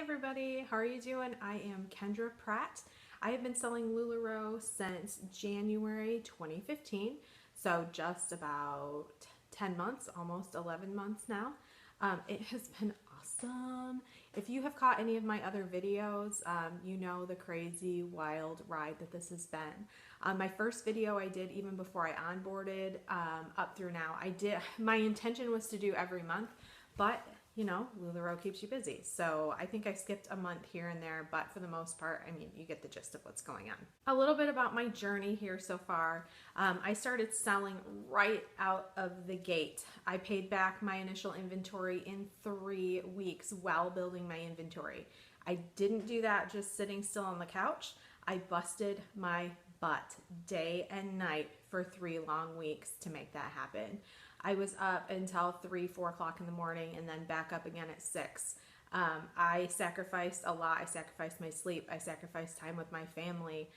everybody, how are you doing? I am Kendra Pratt. I have been selling LuLaRoe since January 2015, so just about 10 months, almost 11 months now. It has been awesome. If you have caught any of my other videos, you know the crazy wild ride that this has been. My first video I did even before I onboarded up through now, my intention was to do every month, but you know, LuLaRoe keeps you busy. So I think I skipped a month here and there, but for the most part, I mean, you get the gist of what's going on. A little bit about my journey here so far. I started selling right out of the gate. I paid back my initial inventory in 3 weeks while building my inventory. I didn't do that just sitting still on the couch. I busted my butt day and night for 3 long weeks to make that happen. I was up until 3, 4 o'clock in the morning and then back up again at 6. I sacrificed a lot. I sacrificed my sleep. I sacrificed time with my family,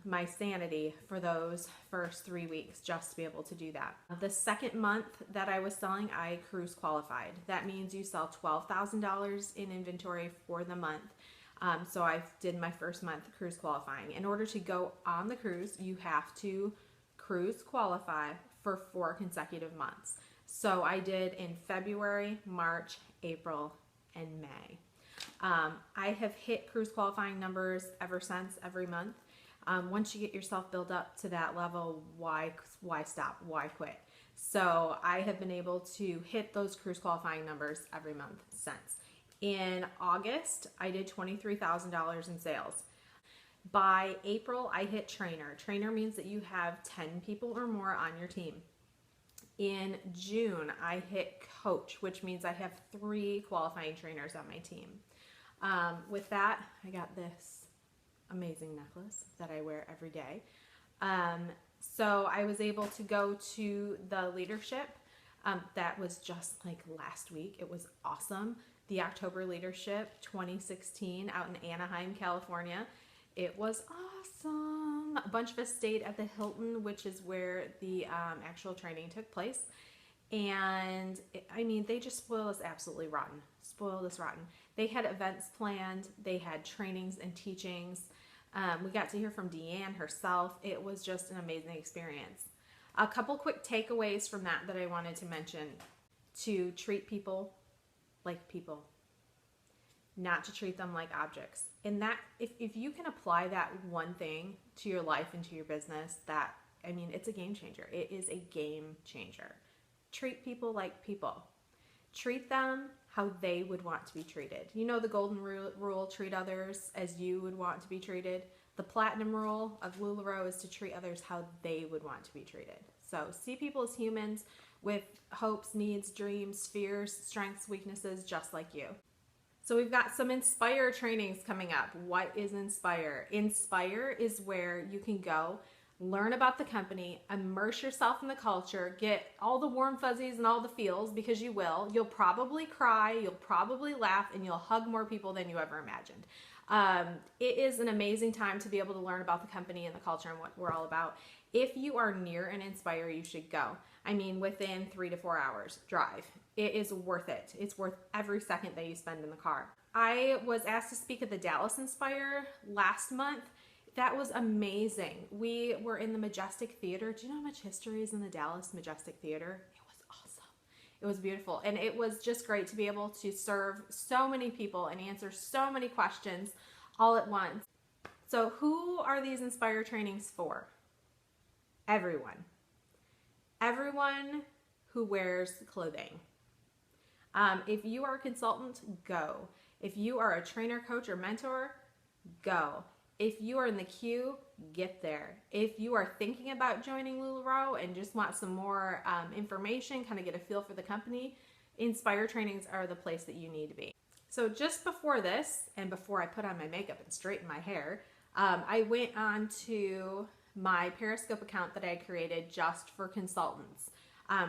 my sanity for those first 3 weeks just to be able to do that. The second month that I was selling, I cruise qualified. That means you sell $12,000 in inventory for the month. So I did my first month cruise qualifying. In order to go on the cruise, you have to cruise qualify for 4 consecutive months. So I did in February, March, April, and May. I have hit cruise qualifying numbers ever since, every month. Once you get yourself built up to that level, why stop? Why quit? So I have been able to hit those cruise qualifying numbers every month since. In August, I did $23,000 in sales. By April, I hit trainer. Trainer means that you have 10 people or more on your team. In June, I hit coach, which means I have 3 qualifying trainers on my team. With that, I got this amazing necklace that I wear every day. So I was able to go to the leadership. That was just like last week. It was awesome. The October Leadership 2016 out in Anaheim, California. It was awesome. A bunch of us stayed at the Hilton, which is where the actual training took place. And I mean, they just spoiled us absolutely rotten. Spoiled us rotten. They had events planned. They had trainings and teachings. We got to hear from Deanne herself. It was just an amazing experience. A couple quick takeaways from that I wanted to mention. To treat people like people, not to treat them like objects. And that, if you can apply that one thing to your life and to your business, that, I mean, it's a game changer. It is a game changer. Treat people like people. Treat them how they would want to be treated. You know the golden rule, treat others as you would want to be treated. The platinum rule of LuLaRoe is to treat others how they would want to be treated. So see people as humans with hopes, needs, dreams, fears, strengths, weaknesses, just like you. So we've got some Inspire trainings coming up. What is Inspire? Inspire is where you can go, learn about the company, immerse yourself in the culture, get all the warm fuzzies and all the feels, because you will. You'll probably cry, you'll probably laugh, and you'll hug more people than you ever imagined. It is an amazing time to be able to learn about the company and the culture and what we're all about. If you are near an Inspire, you should go. I mean, within 3 to 4 hours drive. It is worth it. It's worth every second that you spend in the car. I was asked to speak at the Dallas Inspire last month. That was amazing. We were in the Majestic Theater. Do you know how much history is in the Dallas Majestic Theater? It was awesome. It was beautiful. And it was just great to be able to serve so many people and answer so many questions all at once. So who are these Inspire trainings for? Everyone. Everyone who wears clothing. If you are a consultant, go. If you are a trainer, coach, or mentor, go. If you are in the queue, get there. If you are thinking about joining LuLaRoe and just want some more information, kind of get a feel for the company, Inspire trainings are the place that you need to be. So just before this, and before I put on my makeup and straighten my hair, I went on to my Periscope account that I created just for consultants.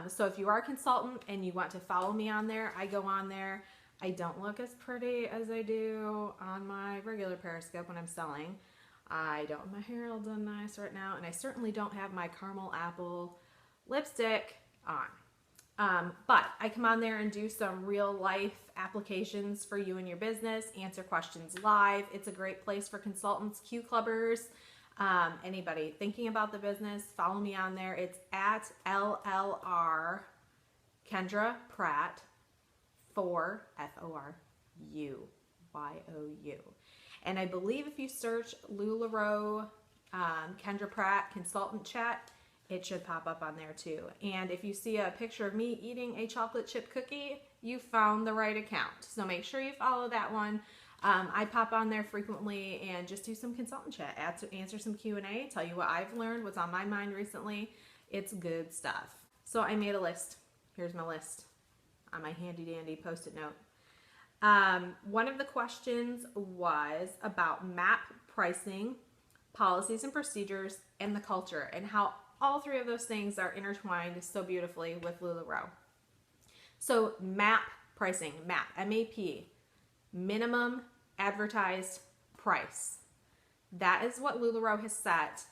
So if you are a consultant and you want to follow me on there, I go on there. I don't look as pretty as I do on my regular Periscope when I'm selling. I don't have my hair all done nice right now, and I certainly don't have my caramel apple lipstick on. But I come on there and do some real life applications for you and your business, answer questions live. It's a great place for consultants, Q clubbers, anybody thinking about the business. Follow me on there. It's at LLR Kendra Pratt for FORUYOU. And I believe if you search LuLaRoe Kendra Pratt consultant chat, it should pop up on there too. And if you see a picture of me eating a chocolate chip cookie, you found the right account. So make sure you follow that one. I pop on there frequently and just do some consultant chat, answer some Q&A, tell you what I've learned, what's on my mind recently. It's good stuff. So I made a list. Here's my list on my handy dandy post-it note. One of the questions was about MAP pricing, policies and procedures, and the culture, and how all three of those things are intertwined so beautifully with LuLaRoe. So MAP pricing, MAP, M-A-P, minimum advertised price. That is what LuLaRoe has set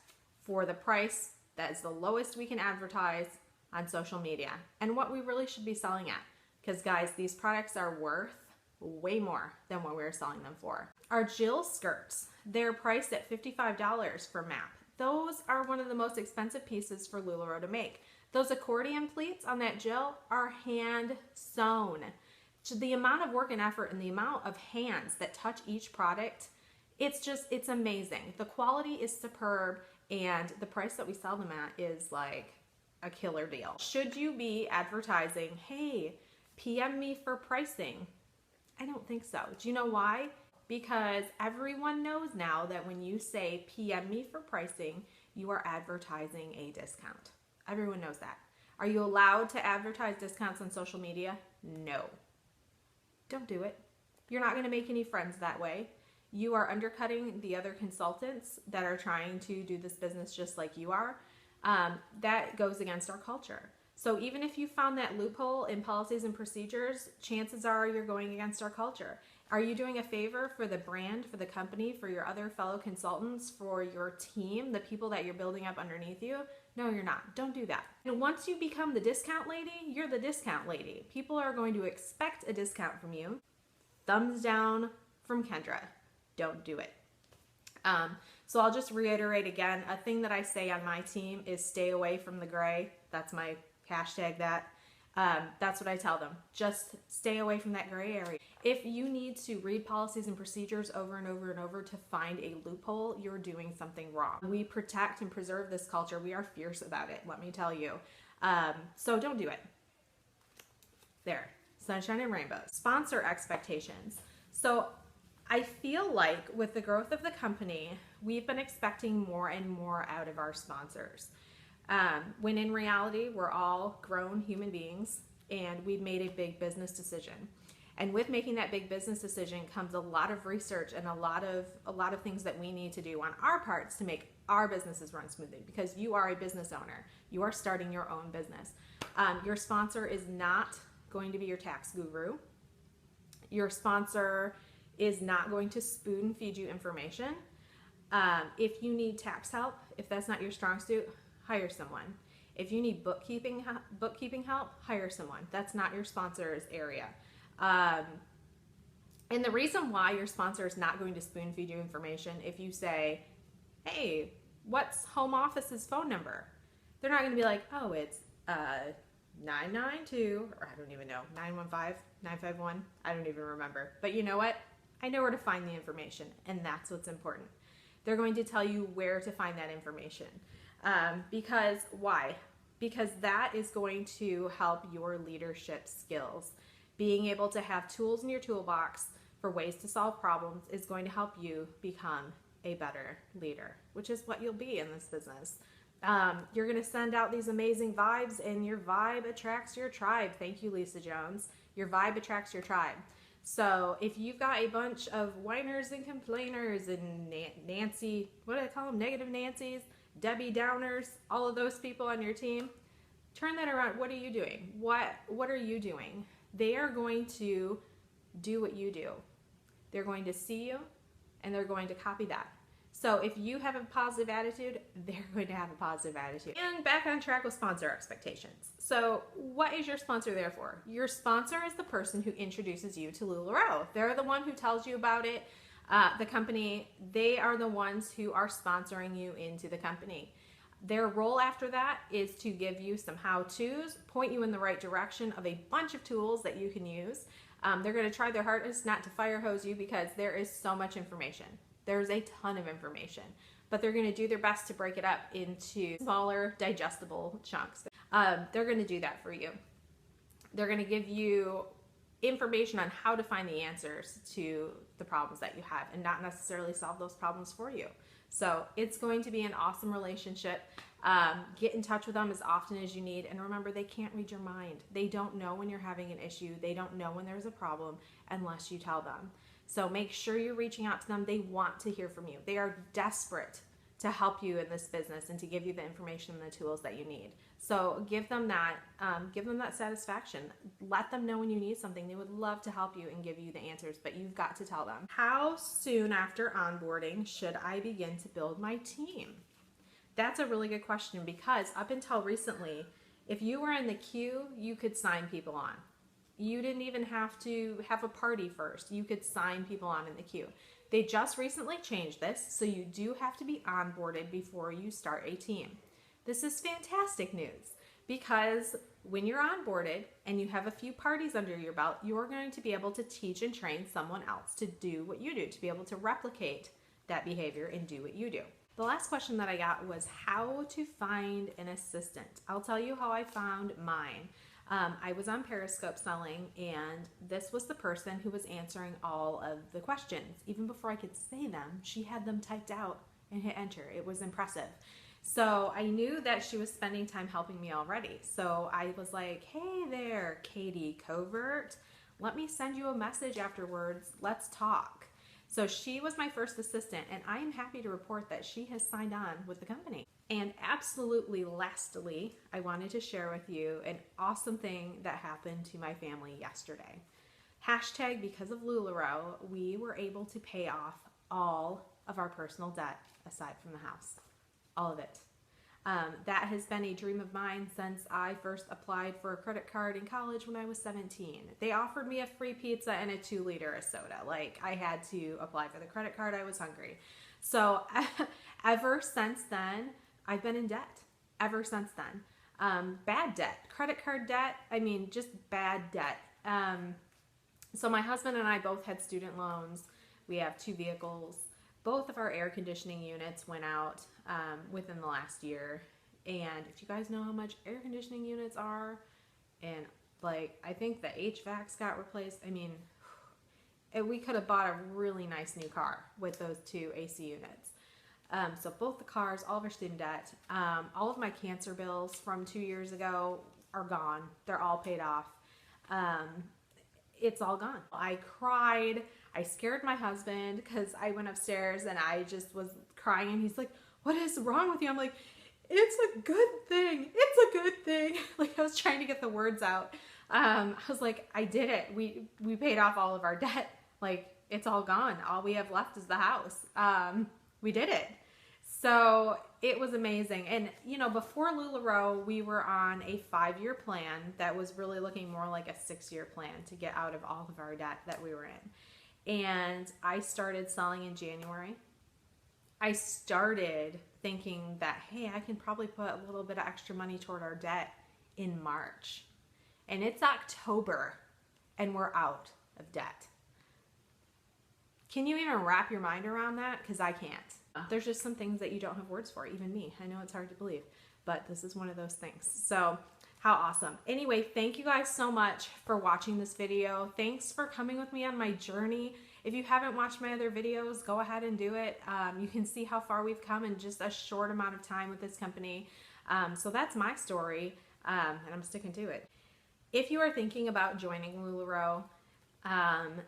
for the price that is the lowest we can advertise on social media and what we really should be selling at. Because guys, these products are worth way more than what we're selling them for. Our Jill skirts, they're priced at $55 for MAP. Those are one of the most expensive pieces for LuLaRoe to make. Those accordion pleats on that Jill are hand sewn. The amount of work and effort and the amount of hands that touch each product, it's amazing. The quality is superb and the price that we sell them at is like a killer deal. Should you be advertising, hey, PM me for pricing? I don't think so. Do you know why? Because everyone knows now that when you say PM me for pricing, you are advertising a discount. Everyone knows that. Are you allowed to advertise discounts on social media? No. Don't do it. You're not going to make any friends that way. You are undercutting the other consultants that are trying to do this business just like you are. That goes against our culture. So even if you found that loophole in policies and procedures, chances are you're going against our culture. Are you doing a favor for the brand, for the company, for your other fellow consultants, for your team, the people that you're building up underneath you? No, you're not. Don't do that. And once you become the discount lady, you're the discount lady. People are going to expect a discount from you. Thumbs down from Kendra. Don't do it. So I'll just reiterate again, a thing that I say on my team is stay away from the gray. That's my hashtag that. That's what I tell them. Just stay away from that gray area. If you need to read policies and procedures over and over and over to find a loophole, you're doing something wrong. We protect and preserve this culture. We are fierce about it, let me tell you. So don't do it. There, sunshine and rainbows. Sponsor expectations. So I feel like with the growth of the company, we've been expecting more and more out of our sponsors. When in reality, we're all grown human beings and we've made a big business decision. And with making that big business decision comes a lot of research and a lot of things that we need to do on our parts to make our businesses run smoothly, because you are a business owner. You are starting your own business. Your sponsor is not going to be your tax guru. Your sponsor is not going to spoon feed you information. If you need tax help, if that's not your strong suit, hire someone. If you need bookkeeping help, hire someone. That's not your sponsor's area. And the reason why your sponsor is not going to spoon feed you information, if you say, hey, what's home office's phone number? They're not going to be like, oh, it's 992, or I don't even know, 915, 951. I don't even remember. But you know what? I know where to find the information, and that's what's important. They're going to tell you where to find that information. Because why? Because that is going to help your leadership skills. Being able to have tools in your toolbox for ways to solve problems is going to help you become a better leader, which is what you'll be in this business. You're going to send out these amazing vibes, and your vibe attracts your tribe. Thank you, Lisa Jones. Your vibe attracts your tribe. So if you've got a bunch of whiners and complainers and Nancy, what do I call them? Negative Nancy's, Debbie Downers, all of those people on your team, turn that around. What are you doing? What are you doing? They are going to do what you do. They're going to see you and they're going to copy that. So if you have a positive attitude, they're going to have a positive attitude. And back on track with sponsor expectations. So what is your sponsor there for? Your sponsor is the person who introduces you to LuLaRoe. They're the one who tells you about it. The company, they are the ones who are sponsoring you into the company. Their role after that is to give you some how-tos, point you in the right direction of a bunch of tools that you can use. They're going to try their hardest not to fire hose you because there is so much information. There's a ton of information, but they're going to do their best to break it up into smaller, digestible chunks. They're going to do that for you. They're going to give you information on how to find the answers to the problems that you have and not necessarily solve those problems for you. So it's going to be an awesome relationship. Get in touch with them as often as you need. And remember, they can't read your mind. They don't know when you're having an issue. They don't know when there's a problem unless you tell them. So make sure you're reaching out to them. They want to hear from you. They are desperate to help you in this business and to give you the information and the tools that you need. So give them that satisfaction. Let them know when you need something. They would love to help you and give you the answers, but you've got to tell them. How soon after onboarding should I begin to build my team? That's a really good question because up until recently, if you were in the queue, you could sign people on. You didn't even have to have a party first. You could sign people on in the queue. They just recently changed this, so you do have to be onboarded before you start a team. This is fantastic news because when you're onboarded and you have a few parties under your belt, you're going to be able to teach and train someone else to do what you do, to be able to replicate that behavior and do what you do. The last question that I got was how to find an assistant. I'll tell you how I found mine. I was on Periscope selling, and this was the person who was answering all of the questions. Even before I could say them, she had them typed out and hit enter. It was impressive. So I knew that she was spending time helping me already. So I was like, hey there, Katie Covert. Let me send you a message afterwards. Let's talk. So she was my first assistant, and I am happy to report that she has signed on with the company. And absolutely lastly, I wanted to share with you an awesome thing that happened to my family yesterday. Hashtag because of LuLaRoe, we were able to pay off all of our personal debt aside from the house. All of it. That has been a dream of mine since I first applied for a credit card in college when I was 17. They offered me a free pizza and a 2-liter of soda. Like, I had to apply for the credit card. I was hungry. So ever since then, I've been in debt. Ever since then. Bad debt. Credit card debt. I mean, just bad debt. So my husband and I both had student loans. We have 2 vehicles. Both of our air conditioning units went out within the last year. And if you guys know how much air conditioning units are, and like, I think the HVACs got replaced. I mean, we could have bought a really nice new car with those 2 AC units. So both the cars, all of our student debt, all of my cancer bills from 2 years ago are gone. They're all paid off. It's all gone. I cried. I scared my husband because I went upstairs and I just was crying, and he's like, what is wrong with you? I'm like, it's a good thing. It's a good thing. Like, I was trying to get the words out. I was like, I did it. We paid off all of our debt. Like, it's all gone. All we have left is the house. We did it. So it was amazing. And, you know, before LuLaRoe, we were on a 5-year plan that was really looking more like a 6-year plan to get out of all of our debt that we were in. And I started selling in January. I started thinking that, hey, I can probably put a little bit of extra money toward our debt in March. And it's October, and we're out of debt. Can you even wrap your mind around that? Because I can't. There's just some things that you don't have words for, even me. I know it's hard to believe, but this is one of those things. So how awesome. Anyway, thank you guys so much for watching this video. Thanks for coming with me on my journey. If you haven't watched my other videos, go ahead and do it. You can see how far we've come in just a short amount of time with this company. So that's my story, and I'm sticking to it. If you are thinking about joining LuLaRoe,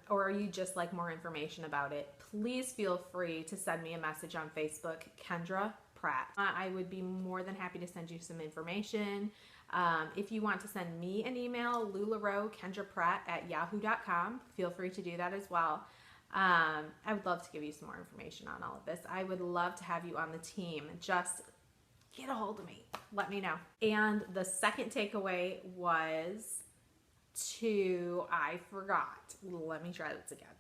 or you just like more information about it, please feel free to send me a message on Facebook, Kendra Pratt. I would be more than happy to send you some information. If you want to send me an email, LuLaRoe Kendra Pratt at yahoo.com, feel free to do that as well. I would love to give you some more information on all of this. I would love to have you on the team. Just get a hold of me. Let me know. And the second takeaway was I forgot. Let me try this again.